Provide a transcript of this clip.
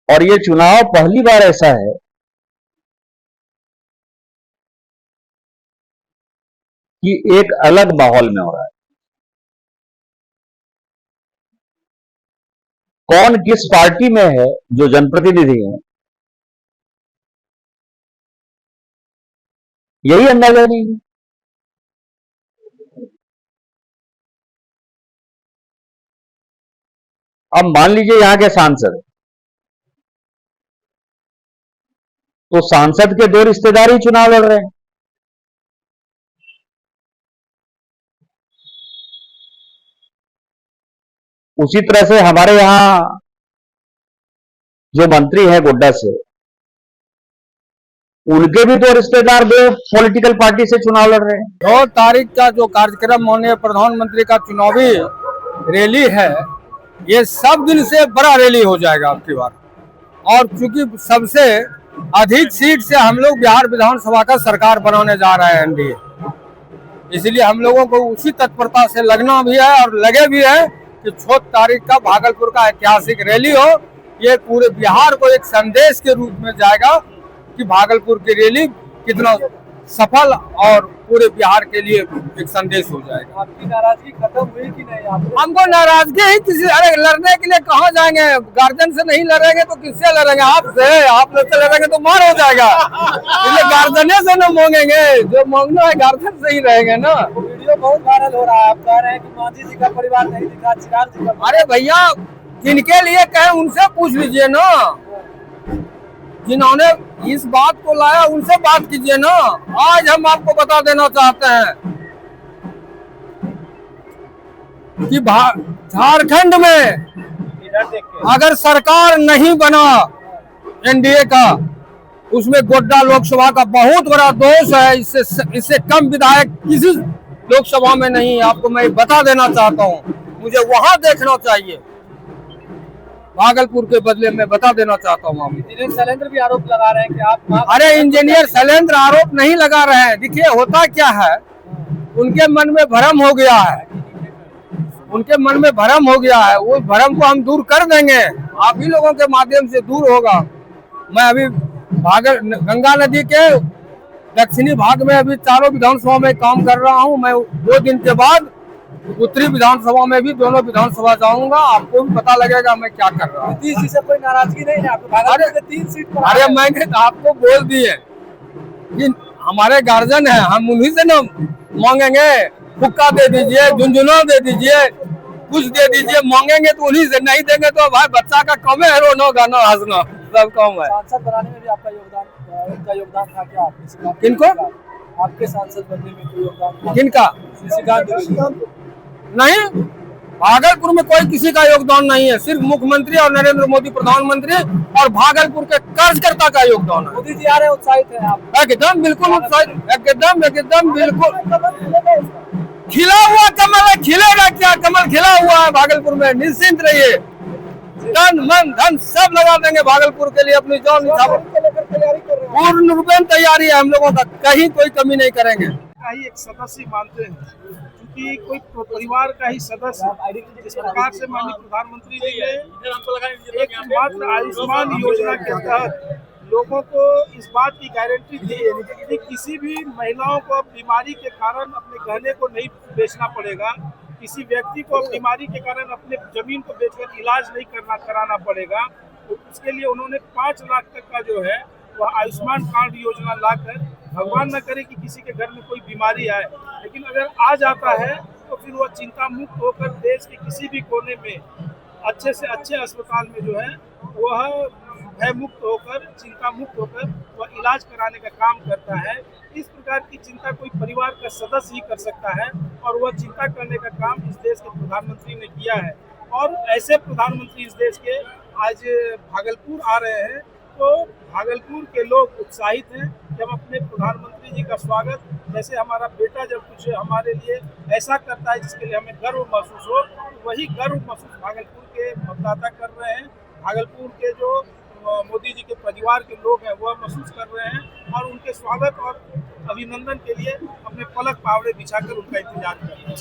और ये चुनाव पहली बार ऐसा है कि एक अलग माहौल में हो रहा है। कौन किस पार्टी में है, जो जनप्रतिनिधि है, यही अंदाजा नहीं है। अब मान लीजिए यहां के सांसद, तो सांसद के दो रिश्तेदार ही चुनाव लड़ रहे हैं। उसी तरह से हमारे यहां जो मंत्री हैं गोड्डा से, उनके भी दो रिश्तेदार दो पॉलिटिकल पार्टी से चुनाव लड़ रहे हैं। 2 तारीख का जो कार्यक्रम माननीय प्रधानमंत्री का चुनावी रैली है, ये सब दिन से बड़ा रैली हो जाएगा आपकी बार। और चूंकि सबसे अधिक सीट से हम लोग बिहार विधानसभा का सरकार बनाने जा रहे हैं एनडीए, इसलिए हम लोगों को उसी तत्परता से लगना भी है और लगे भी है कि 6 तारीख का भागलपुर का ऐतिहासिक रैली हो। ये पूरे बिहार को एक संदेश के रूप में जाएगा कि भागलपुर की रैली कितना सफल और पूरे बिहार के लिए एक संदेश हो जाएगा। आपकी नाराजगी खत्म हुई कि नहीं? हमको नाराजगी ही किसी, अरे लड़ने के लिए कहाँ जाएंगे? गार्जियन से नहीं लड़ेंगे तो किससे लड़ेंगे? आपसे, आप लोग से लड़ेंगे तो मार हो जाएगा। इसलिए गार्जियन से न मांगेंगे, जो मांगना है गार्जियन से ही रहेंगे ना। वीडियो बहुत वायरल हो रहा है, आप कह रहे हैं कि मांझी जी का परिवार नहीं दिखा, चिराग जी का। अरे भैया, जिनके लिए कहे उनसे पूछ लीजिए ना, जिन्होंने इस बात को लाया उनसे बात कीजिए ना। आज हम आपको बता देना चाहते हैं कि झारखंड में अगर सरकार नहीं बना एनडीए का, उसमें गोड्डा लोकसभा का बहुत बड़ा दोष है। इससे कम विधायक किसी लोकसभा में नहीं। आपको मैं बता देना चाहता हूँ, मुझे वहां देखना चाहिए, भागलपुर के बदले में बता देना चाहता हूँ। इंजीनियर शैलेंद्र भी आरोप लगा रहे हैं कि आप। अरे इंजीनियर शैलेंद्र आरोप नहीं लगा रहे हैं। देखिए होता क्या है, उनके मन में भ्रम हो गया है, उनके मन में भ्रम हो गया है। वो भ्रम को हम दूर कर देंगे, आप ही लोगों के माध्यम से दूर होगा। मैं अभी गंगा नदी के दक्षिणी भाग में अभी चारों विधानसभा में काम कर रहा हूँ। मैं 2 दिन के बाद उत्तरी विधानसभा में भी, दोनों विधानसभा जाऊंगा, आपको भी पता लगेगा मैं क्या कर रहा हूँ। नीतीश जी से कोई नाराजगी नहीं है आपको? अरे 3 सीट पर। अरे मैंने तो आपको बोल दिए कि हमारे गार्जियन है, हम उन्हीं से ना मांगेंगे। हुक्का दे दीजिए, झुंझुना दे दीजिए, कुछ दे दीजिए, मांगेंगे तो उन्हीं से। नहीं देंगे तो भाई बच्चा का कम है, रोना गाना हंसना सब कम है। सांसद बनाने में भी आपका योगदान था क्या? किनको? आपके सांसद बनने में कोई योगदान? किनका? शशिकांत नहीं, भागलपुर में कोई किसी का योगदान नहीं है। सिर्फ मुख्यमंत्री और नरेंद्र मोदी प्रधानमंत्री और भागलपुर के कार्यकर्ता का योगदान है। मोदी जी आ रहे हैं, उत्साहित है आप? एकदम बिल्कुल उत्साहित, एकदम बिल्कुल। खिला हुआ कमल है, खिलेगा क्या? कमल खिला हुआ है भागलपुर में, निश्चिंत रहिए। तन मन धन सब लगा देंगे भागलपुर के लिए, अपनी जान पूर्ण रूपेण तैयारी है हम लोगों का, कहीं कोई कमी नहीं करेंगे। एक सदस्य मानते हैं, क्योंकि कोई परिवार का ही सदस्य जिस प्रकार से माननीय प्रधानमंत्री जी ने एकमात्र आयुष्मान योजना के तहत लोगों को इस बात की गारंटी दी कि किसी भी महिलाओं को बीमारी के कारण अपने गहने को नहीं बेचना पड़ेगा, किसी व्यक्ति को बीमारी के कारण अपने जमीन को बेचकर इलाज नहीं कराना पड़ेगा। तो उसके लिए उन्होंने 5 लाख तक का जो है वह आयुष्मान कार्ड योजना लाकर, भगवान न करे कि किसी के घर में कोई बीमारी आए, लेकिन अगर आ जाता है तो फिर वह चिंता मुक्त होकर देश के किसी भी कोने में अच्छे से अच्छे अस्पताल में जो है वह भय मुक्त होकर, चिंता मुक्त होकर वह इलाज कराने का काम करता है। इस प्रकार की चिंता कोई परिवार का सदस्य ही कर सकता है और वह चिंता करने का काम इस देश के प्रधानमंत्री ने किया है। और ऐसे प्रधानमंत्री इस देश के आज भागलपुर आ रहे हैं, तो भागलपुर के लोग उत्साहित हैं कि हम अपने प्रधानमंत्री जी का स्वागत, जैसे हमारा बेटा जब कुछ हमारे लिए ऐसा करता है जिसके लिए हमें गर्व महसूस हो, तो वही गर्व महसूस भागलपुर के मतदाता कर रहे हैं। भागलपुर के जो मोदी जी के परिवार के लोग हैं वह महसूस कर रहे हैं और उनके स्वागत और अभिनंदन के लिए अपने पलक पावड़े बिछाकर उनका इंतजार कर रहे हैं।